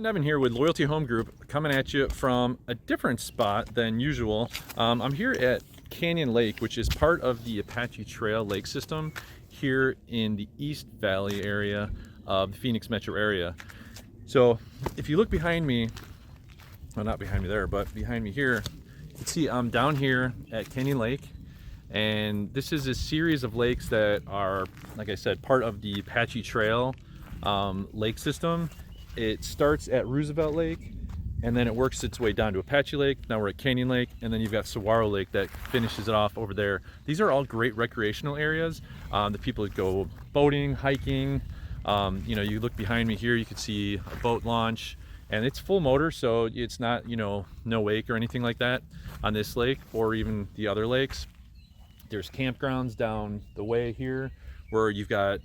Evan here with Loyalty Home Group, coming at you from a different spot than usual. I'm here at Canyon Lake, which is part of the Apache Trail lake system here in the East Valley area of the Phoenix metro area. So if you look behind me, well, not behind me there, but behind me here, you can see I'm down here at Canyon Lake, and this is a series of lakes that are, like I said, part of the Apache Trail lake system. It starts at Roosevelt Lake, and then it works its way down to Apache Lake. Now we're at Canyon Lake, and then you've got Saguaro Lake that finishes it off over there. These are all great recreational areas. The people that go boating, hiking. You look behind me here, you can see a boat launch, and it's full motor, so it's not, no wake or anything like that on this lake or even the other lakes. There's campgrounds down the way here where you've got,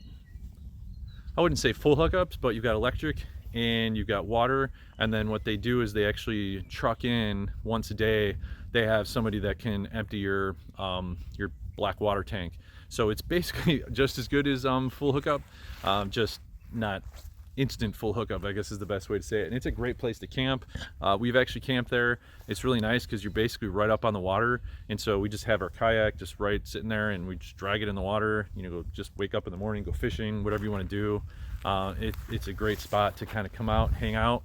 I wouldn't say full hookups, but you've got electric and you've got water. And then what they do is they actually truck in once a day. They have somebody that can empty your black water tank. So it's basically just as good as full hookup, just not instant full hookup, I guess is the best way to say it. And it's a great place to camp. We've actually camped there. It's really nice because you're basically right up on the water, and so we just have our kayak just right sitting there, and we just drag it in the water. Go just wake up in the morning, go fishing, whatever you want to do. It's a great spot to kind of come out, hang out.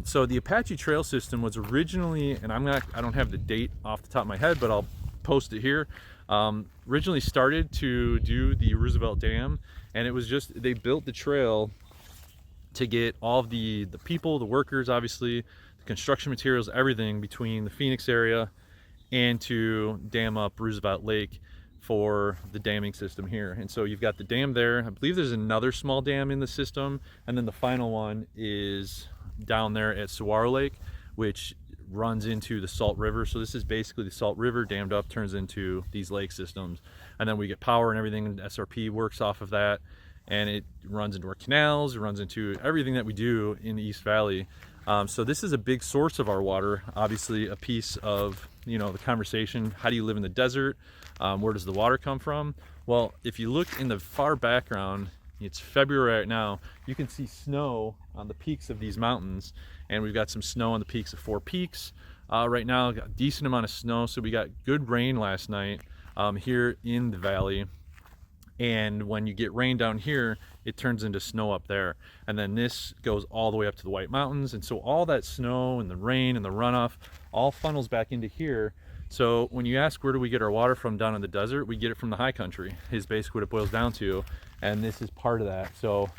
So the Apache Trail system was originally, and I don't have the date off the top of my head, but I'll post it here. Originally started to do the Roosevelt Dam, and it was just, they built the trail to get all of the people, the workers, obviously, the construction materials, everything between the Phoenix area and to dam up Roosevelt Lake for the damming system here. And so you've got the dam there. I believe there's another small dam in the system, and then the final one is down there at Saguaro Lake, which runs into the Salt River. So this is basically the Salt River dammed up, turns into these lake systems, and then we get power and everything, and SRP works off of that, and it runs into our canals, it runs into everything that we do in the East Valley. So this is a big source of our water, obviously a piece of the conversation. How do you live in the desert? Where does the water come from? Well, if you look in the far background, it's February right now, you can see snow on the peaks of these mountains, and we've got some snow on the peaks of Four Peaks. Right now, got a decent amount of snow, so we got good rain last night here in the valley. And when you get rain down here, it turns into snow up there. And then this goes all the way up to the White Mountains. And so all that snow and the rain and the runoff all funnels back into here. So when you ask where do we get our water from down in the desert, we get it from the high country, is basically what it boils down to. And this is part of that. So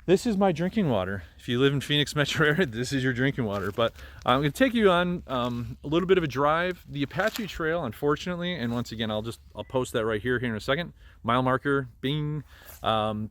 this is my drinking water. If you live in Phoenix metro area, this is your drinking water. But I'm going to take you on a little bit of a drive. The Apache Trail, unfortunately, and once again, I'll post that right here in a second. Mile marker, bing. A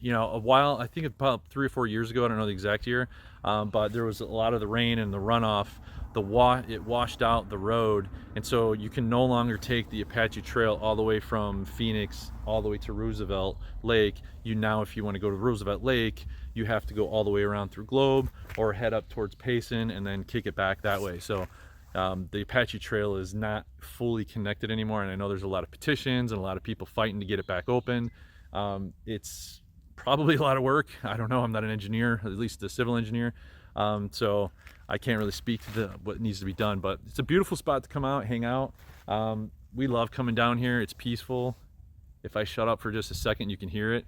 while, I think about 3 or 4 years ago, I don't know the exact year, but there was a lot of the rain and the runoff. It washed out the road, and so you can no longer take the Apache Trail all the way from Phoenix all the way to Roosevelt Lake. If you want to go to Roosevelt Lake, you have to go all the way around through Globe or head up towards Payson and then kick it back that way. So the Apache Trail is not fully connected anymore, and I know there's a lot of petitions and a lot of people fighting to get it back open. It's probably a lot of work. I don't know, I'm not an engineer, at least a civil engineer, so I can't really speak to what needs to be done, but it's a beautiful spot to come out, hang out. We love coming down here. It's peaceful. If I shut up for just a second, you can hear it.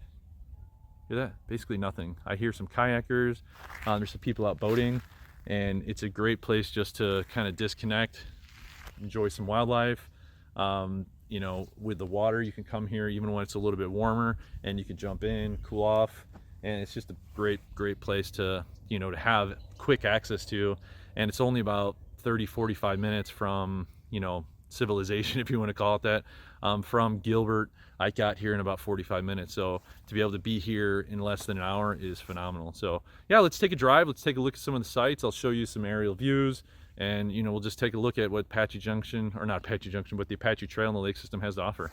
Hear that? Basically nothing. I hear some kayakers. There's some people out boating, and it's a great place just to kind of disconnect, enjoy some wildlife. With the water, you can come here even when it's a little bit warmer, and you can jump in, cool off, and it's just a great place to to have quick access to. And it's only about 30-45 minutes from civilization, if you want to call it that. From Gilbert, I got here in about 45 minutes, so to be able to be here in less than an hour is phenomenal. So yeah, let's take a drive, let's take a look at some of the sites. I'll show you some aerial views, and we'll just take a look at what Apache Junction, or not Apache Junction, but the Apache Trail and the lake system has to offer.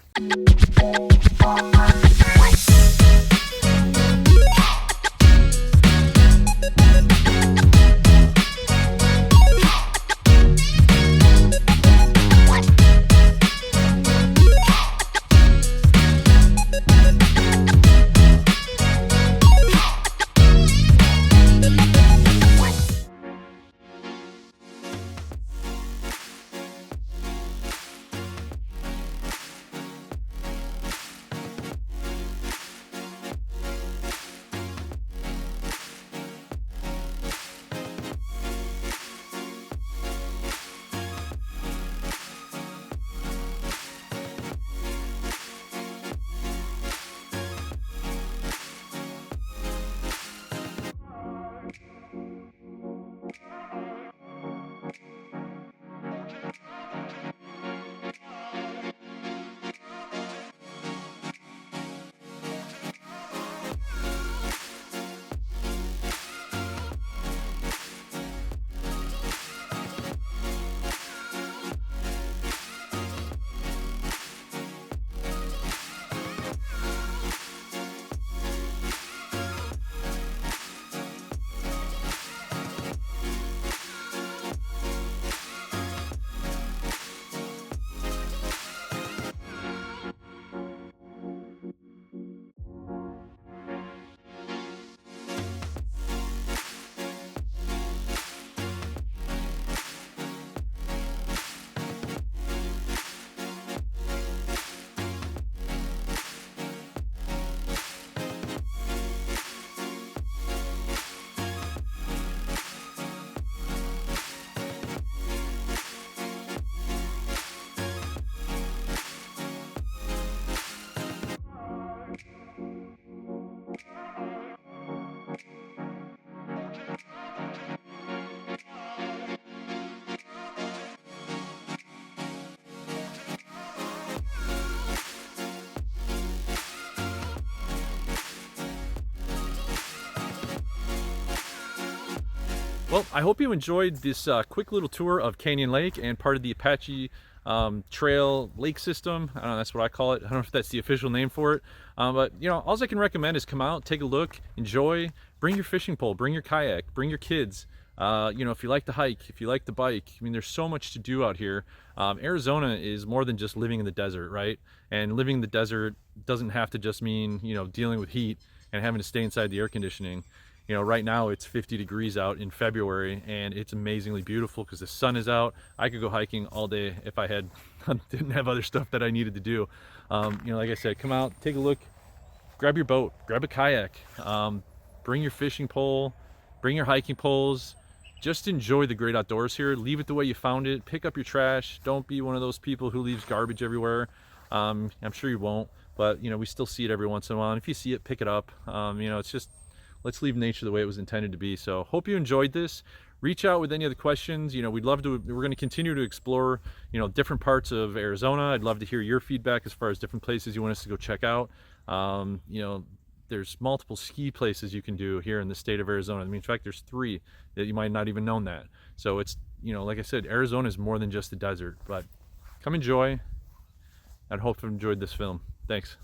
Well, I hope you enjoyed this quick little tour of Canyon Lake and part of the Apache Trail lake system. I don't know, that's what I call it. I don't know if that's the official name for it. But you know, all I can recommend is come out, take a look, enjoy, bring your fishing pole, bring your kayak, bring your kids. You know, if you like to hike, if you like to bike, I mean, there's so much to do out here. Arizona is more than just living in the desert, right? And living in the desert doesn't have to just mean, you know, dealing with heat and having to stay inside the air conditioning. You know, right now it's 50 degrees out in February and it's amazingly beautiful because the sun is out. I could go hiking all day if I didn't have other stuff that I needed to do. You know, like I said, come out, take a look, grab your boat, grab a kayak, bring your fishing pole, bring your hiking poles. Just enjoy the great outdoors here. Leave it the way you found it. Pick up your trash. Don't be one of those people who leaves garbage everywhere. I'm sure you won't, but you know, we still see it every once in a while. And if you see it, pick it up. You know, it's just, let's leave nature the way it was intended to be. So hope you enjoyed this. Reach out with any other questions. You know, we're going to continue to explore, you know, different parts of Arizona. I'd love to hear your feedback as far as different places you want us to go check out. You know, there's multiple ski places you can do here in the state of Arizona. I mean, in fact, there's 3 that you might not even known that. So it's, you know, like I said, Arizona is more than just the desert, but come enjoy. I'd hope you enjoyed this film. Thanks.